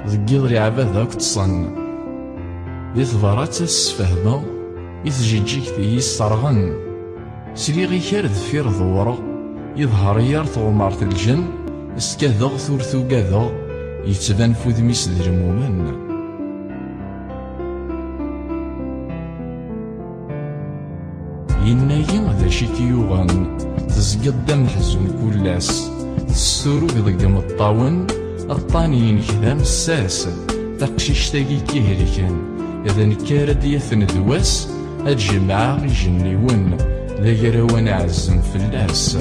ذك يضري عباد ذاك تصن دي ثبرات السفهمة يتجيجيك ذي الصرغن سريغي كار ذفير ظورة يظهر يار ثغمارت الجن اسكاذغ ثورثو كاذغ يتبان فودميس درمومن ينايي ذا شيكي يوغن تزقد دم حزن كلاس تستورو بضقم الطاون الطانين كذا مساس تقشيش تاقي كيهريكن إذا نكارد يثن دواس الجماعة غيجني ون لا يروان عزم فلاس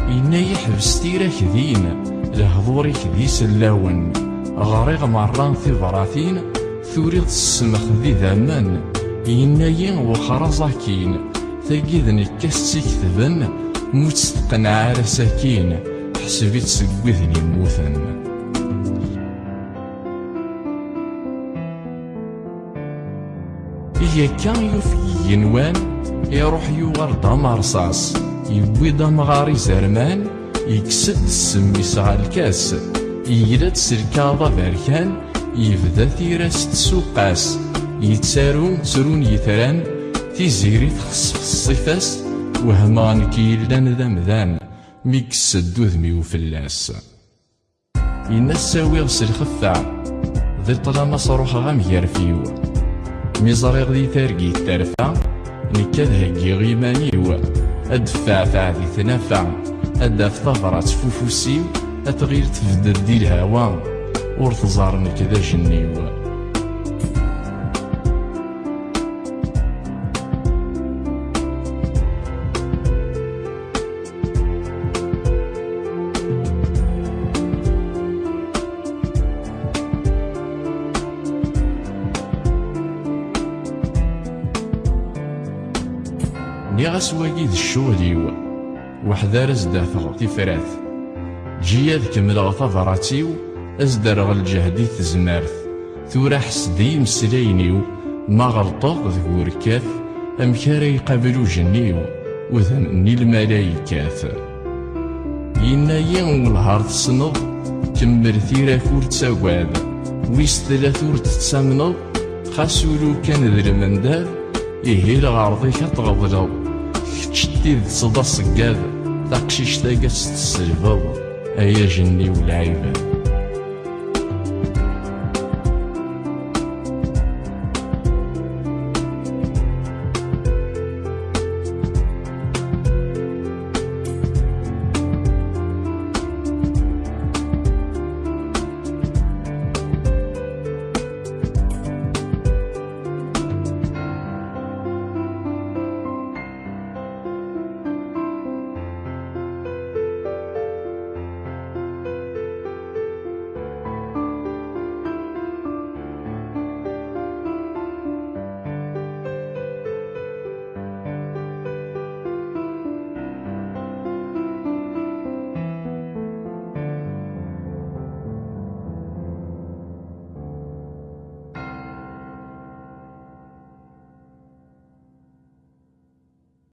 إنا يحبس تيراك ذين لهضوريك ذي سلاون غريغ مران ثبراثين ثوريض السمخ ذي ذامان إنا وخرا زاكين ثاقيذ نكاس تكتبن متستقنع على ساكين حسبي تسقوذني موثن إيا كان يوفي ينوان يروح يوغر دام رصاص يبوي دام غاري زرمان يكسد السم يسعى الكاس يجرد سركاضة باركان يبدا تيراس تسوقاس يتسارون ترون يتران تيزيري تخصف الصفاس وهمان كيلان ذمذان ميكسد ذمي وفلاس يناس ساوي غسل خفاع ذي طلما صاروخ غام يرفيو ميزريغ ذي تارقي الترفع نكاد هاقي غيمانيو أدفع ذي تنافع أداف ثغرات فوفوسيو أتغير تفدد دي الهوا ورتزارني كذا جنيو نيغاس واقيد الشوليو وحذار ازداثغ تفراث جياد كمل ثغراتيو ازدرغ الجهدي تزمارث ثورا حسدي مسلاينيو ما غلطغ ذكور كاف امكارا يقابلو جنيو وذنني الملايكات ينايا والهار تصنض كمل ثيرا كور تساقاد ويس ثلاثور تتسامنض خاسولو كان ذي المنداد إيه الغارضي كتغضلو كتشتي صدى الصقاد تقشيش تاقاس تسلفض أيا جني والعيبان